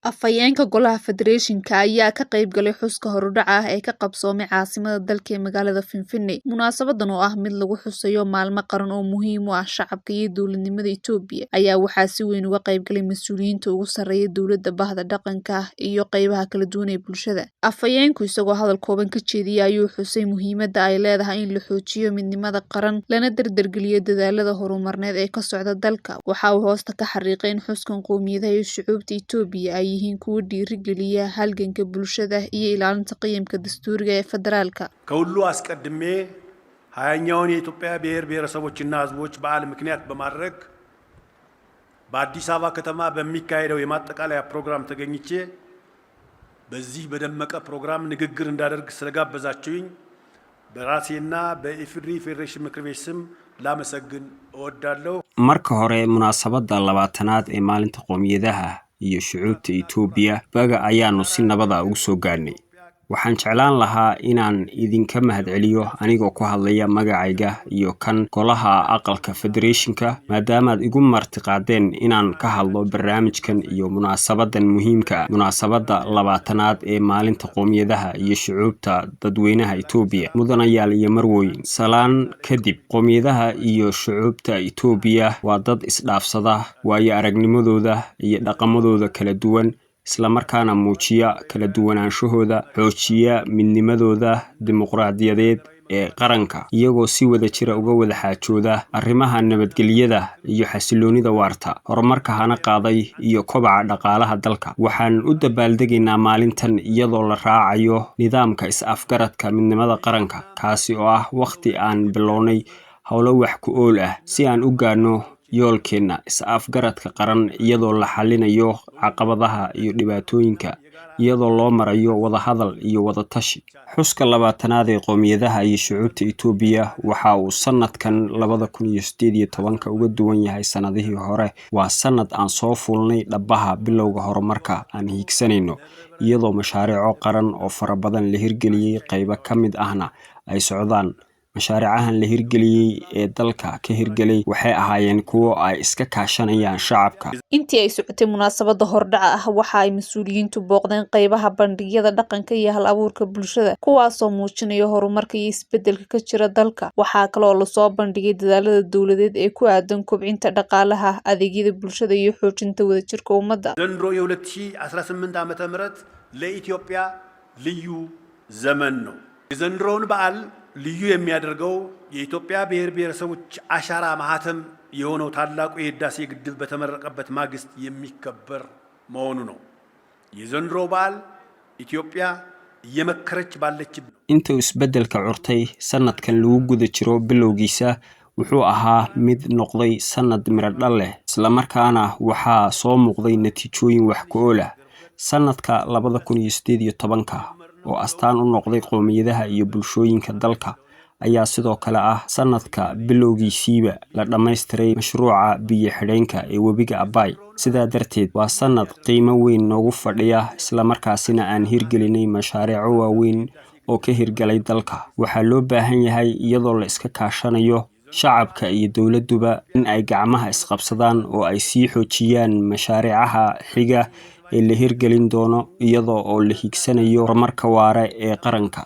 Afhayeenka Golaha Federeeshinka ayaa ka qayb galay xuska horudhaca ah ee ka qabsoomay caasimadda dalka ee magaalada Finfinne. Munaasabadan oo ah mid lagu xusayo maalmo qaran oo muhiim u ah shacabka iyo dowladnimada Itoobiya ayaa waxaa si weyn uga qayb galay mas'uuliyiinta ugu sarreeya dowladda, bahda dhaqanka iyo qaybaha kala duwan ee bulshada. Afhayeenku isagoo hadal kooban ka jeediyay ayuu xusay muhiimadda ay leedahay in la xoojiyo midnimada qaran lana dardargeliyo dadaallada horumarineed ee ka socda dalka. Waxa uu hoosta ka xariiqay in xuskan qowmiyadaha iyo shucuubta Itoobiya ay yihiin kuwo dhiirigeliya halganka bulshada iyo ilaalinta qiyamka dastuuriga ee federaalka. ከሁሉ አስቀድሜ ሀያኛውን የኢትዮጵያ ብሔር ብሔረሰቦችና ሕዝቦች በዓል ምክንያት በማድረግ በአዲስ አበባ ከተማ በሚካሄደው የማጠቃለያ ፕሮግራም ተገኝቼ በዚህ በደመቀ ፕሮግራም ንግግር እንዳደርግ ስለጋበዛችሁኝ በራሴና በኢፌዴሪ ፌዴሬሽን ምክር ቤት ስም ላመሰግን እወዳለሁ። marka hore munaasabadda labaatanaad ee maalinta qowmiyadaha iyo shucuubta Itoobiya baga ayaanu si nabad ah ugu soo gaarnay. Waxaan jeclaan lahaa inaan idinka mahadceliyo anigoo ku hadlaya magacayga iyo kan Golaha Aqalka Federeeshinka maadaama aad igu martiqaadeen inaan ka hadlo barnaamijkan iyo munaasabadan muhiimka ah. Munaasabadda labaatanaad ee maalinta qowmiyadaha iyo shucuubta dadweynaha Itoobiya. Mudanayaal iyo marwooyin, salaan kadib, qowmiyadaha iyo shucuubta Itoobiya waa dad isdhaafsada waayo aragnimadooda iyo dhaqamadooda kala duwan, isla markaana muujiya kala duwanaanshahooda, xoojiya midnimadooda dimuqraadiyadeed ee qaranka, iyagoo si wada jira uga wada xaajooda arrimaha nabadgelyada iyo xasiloonida waarta, horumarka hana qaaday iyo kobaca dhaqaalaha dalka. Waxaan u dabaaldegaynaa maalintan iyadoo la raacayo nidaamka is-afgaradka midnimada qaranka, kaasi oo ah waqti aan bilownay howlo wax ku ool ah si aan u gaarno yoolkeena is-afgaradka qaran iyadoo la xalinayo caqabadaha iyo dhibaatooyinka iyadoo loo marayo wada hadal iyo wada tashi. Xuska labaatanaad ee qowmiyadaha iyo shucuubta Itoobiya waxa uu sanadkan 2018 uga duwan yahay sanadihii hore. Waa sanad aan soo fuulnay dhabaha bilowga horumarka aan hiigsanayno, iyadoo mashaariico qaran oo fara badan la hirgeliyay, qaybo ka mid ahna ay socdaan. mashaariicahan la hirgeliyay ee dalka ka hirgelay waxay ahaayeen kuwo ay iska kaashanayaan shacabka. Intii ay socotay munaasabadda hordhaca ah waxa ay mas'uuliyiintu booqdeen qaybaha bandhigyada dhaqanka iyo hal-abuurka bulshada, kuwaasoo muujinaya horumarka iyo isbeddelka ka jira dalka. Waxaa kale oo lasoo bandhigay dadaallada dowladeed ee ku aadan kobcinta dhaqaalaha, adeegyada bulshada iyo xoojinta wadajirka ummadda. ዘንድሮ የ2018 ዓመተ ምህረት ለኢትዮጵያ ልዩ ዘመን ነው። የዘንድሮውን በዓል ልዩ የሚያደርገው የኢትዮጵያ ብሔር ብሔረሰቦች አሻራ ማህተም የሆነው ታላቁ የህዳሴ ግድብ በተመረቀበት ማግስት የሚከበር መሆኑ ነው። የዘንድሮ በዓል ኢትዮጵያ እየመከረች ባለችበት inta isbeddelka curtay sanadkan lagu guda jiro bilowgiisa wuxuu ahaa mid noqday sanad miro dhal leh, isla markaana waxaa soo muuqday natiijooyin wax ku ool ah. Sanadka 2018 oo astaan u noqday qowmiyadaha iyo bulshooyinka dalka ayaa sidoo kale ah sanadka bilowgiisiiba la dhammaystiray mashruuca biyo xidheenka ee webiga Abaay. Sidaa darteed waa sanad qiimo weyn noogu fadhiya, isla markaasina aan hirgelinay mashaariico waaweyn oo ka hirgalay dalka. Waxaa loo baahan yahay iyadoo la iska kaashanayo shacabka iyo dowladduba in ay gacmaha isqabsadaan oo ay sii xoojiyaan mashaariicaha xiga ee la hirgelin doono iyadoo oo la hiigsanayo horumarka waara ee qaranka.